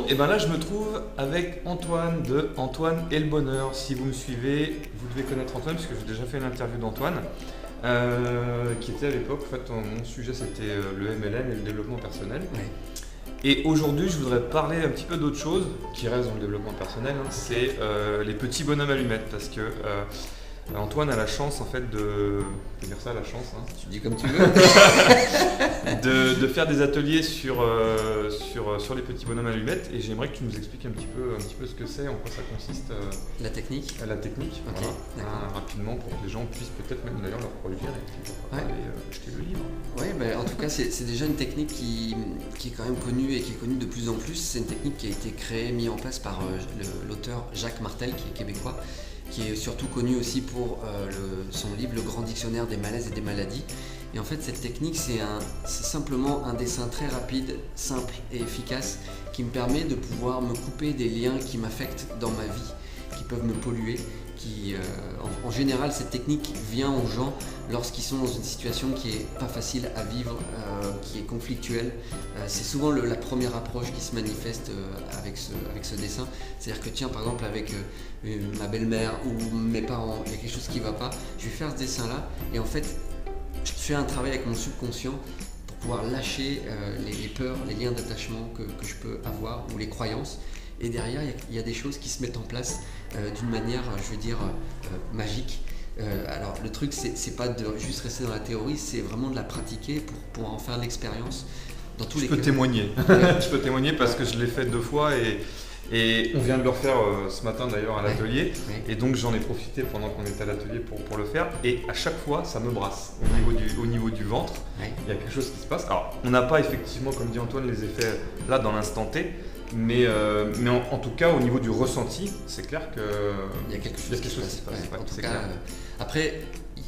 et ben là je me trouve avec Antoine de Antoine et le Bonheur. Si vous me suivez, vous devez connaître Antoine puisque j'ai déjà fait une interview d'Antoine qui était à l'époque, en fait mon sujet c'était le MLM et le développement personnel. Ouais. Et aujourd'hui je voudrais parler un petit peu d'autre chose qui reste dans le développement personnel, hein, c'est les petits bonhommes allumettes parce que Antoine a la chance en fait de dire ça, la chance, hein, Tu dis comme tu veux. de faire des ateliers sur les petits bonhommes allumettes et j'aimerais que tu nous expliques un petit peu ce que c'est, en quoi ça consiste. La technique. La technique, Ok, voilà, d'accord. Rapidement pour que les gens puissent peut-être même d'ailleurs leur produire et puis Ouais. aller acheter le livre. Oui, en tout cas, c'est déjà une technique qui est quand même connue et qui est connue de plus en plus. C'est une technique qui a été créée, mise en place par l'auteur Jacques Martel, qui est québécois, qui est surtout connu aussi pour son livre Le Grand Dictionnaire des malaises et des maladies. Et en fait, cette technique, c'est simplement un dessin très rapide, simple et efficace qui me permet de pouvoir me couper des liens qui m'affectent dans ma vie, qui peuvent me polluer. En général, cette technique vient aux gens lorsqu'ils sont dans une situation qui est pas facile à vivre, qui est conflictuelle. C'est souvent la première approche qui se manifeste avec ce dessin. C'est-à-dire que tiens, par exemple, avec ma belle-mère ou mes parents, il y a quelque chose qui ne va pas, je vais faire ce dessin-là et en fait, je fais un travail avec mon subconscient pour pouvoir lâcher les peurs, les liens d'attachement que je peux avoir ou les croyances. Et derrière, il y a des choses qui se mettent en place d'une manière, je veux dire, magique. Alors le truc, c'est pas de juste rester dans la théorie, c'est vraiment de la pratiquer pour pouvoir en faire l'expérience. Dans tous les Je peux cas. témoigner. Ouais. Je peux témoigner parce que je l'ai fait 2 fois et on vient de le refaire ce matin d'ailleurs à l'atelier. Ouais. Et donc j'en ai profité pendant qu'on était à l'atelier pour le faire. Et à chaque fois, ça me brasse au niveau du ventre. Ouais. Il y a quelque chose qui se passe. Alors, on n'a pas effectivement, comme dit Antoine, les effets là dans l'instant T. Mais en tout cas, au niveau du ressenti, c'est clair que Il y a quelque chose qui se passe. Ouais, ouais, en tout c'est cas, clair. après,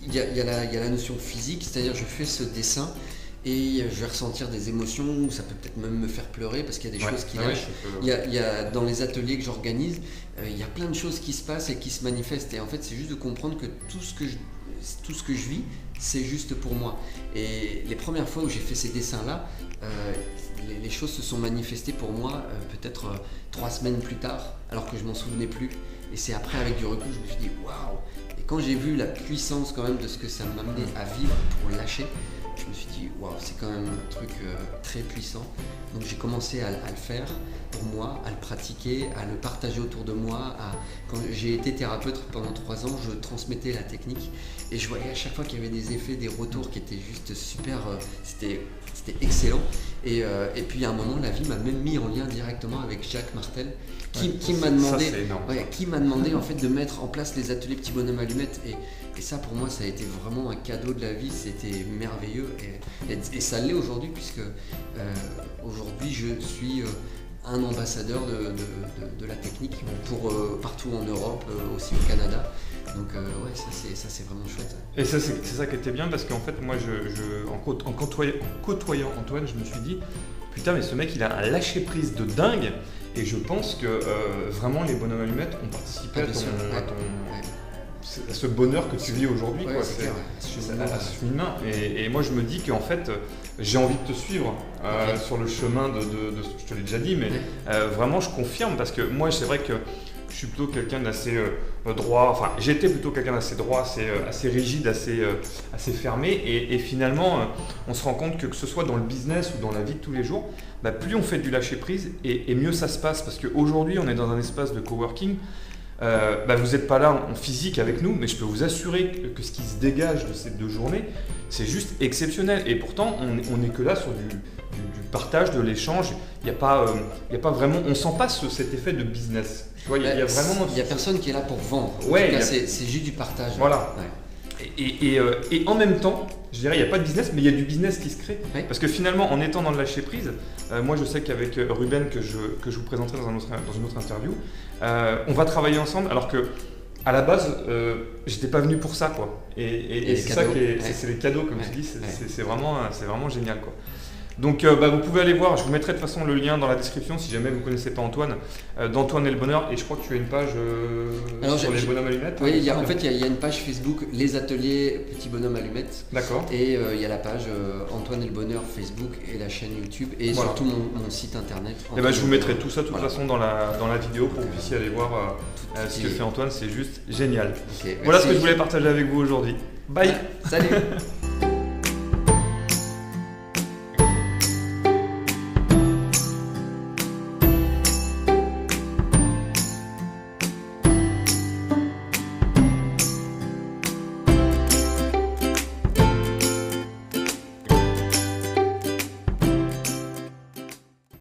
il y a la notion physique, c'est-à-dire je fais ce dessin et je vais ressentir des émotions, ou ça peut peut-être même me faire pleurer parce qu'il y a des choses qui lâchent. Il y a dans les ateliers que j'organise, il y a plein de choses qui se passent et qui se manifestent. Et en fait, c'est juste de comprendre que tout ce que je vis, c'est juste pour moi. Et les premières fois où j'ai fait ces dessins-là, les choses se sont manifestées pour moi peut-être 3 semaines plus tard, alors que je m'en souvenais plus. Et c'est après, avec du recul, je me suis dit waouh! Et quand j'ai vu la puissance quand même de ce que ça m'amenait à vivre pour lâcher, je me suis dit waouh, c'est quand même un truc très puissant. Donc j'ai commencé à le faire pour moi, à le pratiquer, à le partager autour de moi. Quand j'ai été thérapeute pendant 3 ans, je transmettais la technique et je voyais à chaque fois qu'il y avait des effets, des retours qui étaient juste super, c'était excellent. Et puis à un moment, la vie m'a même mis en lien directement avec Jacques Martel, qui m'a demandé, Ça, c'est énorme. qui m'a demandé en fait de mettre en place les ateliers petits bonhommes allumettes. Et ça, pour moi, ça a été vraiment un cadeau de la vie. C'était merveilleux et ça l'est aujourd'hui puisque aujourd'hui je suis un ambassadeur de la technique pour partout en Europe, aussi au Canada. Donc ouais, ça c'est vraiment chouette. Et ça, c'est ça qui était bien parce qu'en fait, moi, en côtoyant Antoine, je me suis dit, putain, mais ce mec, il a un lâcher-prise de dingue. Et je pense que vraiment, les bonhommes allumettes ont participé à ce bonheur que tu vis aujourd'hui. Ouais, Quoi. c'est clair, ouais. À ce cheminement. Et moi, je me dis qu'en fait, j'ai envie de te suivre sur le chemin de je te l'ai déjà dit, mais vraiment, je confirme parce que moi, c'est vrai que je suis plutôt quelqu'un d'assez droit, enfin j'étais plutôt quelqu'un d'assez droit, assez rigide, assez fermé et finalement on se rend compte que ce soit dans le business ou dans la vie de tous les jours, plus on fait du lâcher prise et mieux ça se passe parce qu'aujourd'hui on est dans un espace de coworking, vous n'êtes pas là en physique avec nous, mais je peux vous assurer que ce qui se dégage de ces 2 journées, c'est juste exceptionnel et pourtant on n'est que là sur du partage, de l'échange, il n'y a pas vraiment, on sent pas cet effet de business. Tu vois, il y a vraiment. Il n'y a personne qui est là pour vendre. Ouais, en tout cas, c'est juste du partage. Voilà. Ouais. Et en même temps, je dirais, il n'y a pas de business, mais il y a du business qui se crée. Ouais. Parce que finalement, en étant dans le lâcher prise, moi je sais qu'avec Ruben, que je vous présenterai dans une autre interview, on va travailler ensemble alors que. À la base, j'étais pas venu pour ça, quoi. Et c'est ça qui est, c'est les cadeaux, comme tu dis, c'est vraiment génial, quoi. Donc vous pouvez aller voir, je vous mettrai de toute façon le lien dans la description si jamais vous ne connaissez pas Antoine, d'Antoine et le bonheur, et je crois que tu as une page sur les bonhommes allumettes. Oui, il y a une page Facebook, les ateliers Petit Bonhomme Allumette. D'accord. Et il y a la page Antoine et le bonheur Facebook et la chaîne YouTube et surtout mon site internet. Et je vous mettrai tout ça de toute façon dans la vidéo pour que vous puissiez aller voir ce que fait Antoine, c'est juste génial. Okay, voilà ce que je voulais partager avec vous aujourd'hui. Bye. Salut.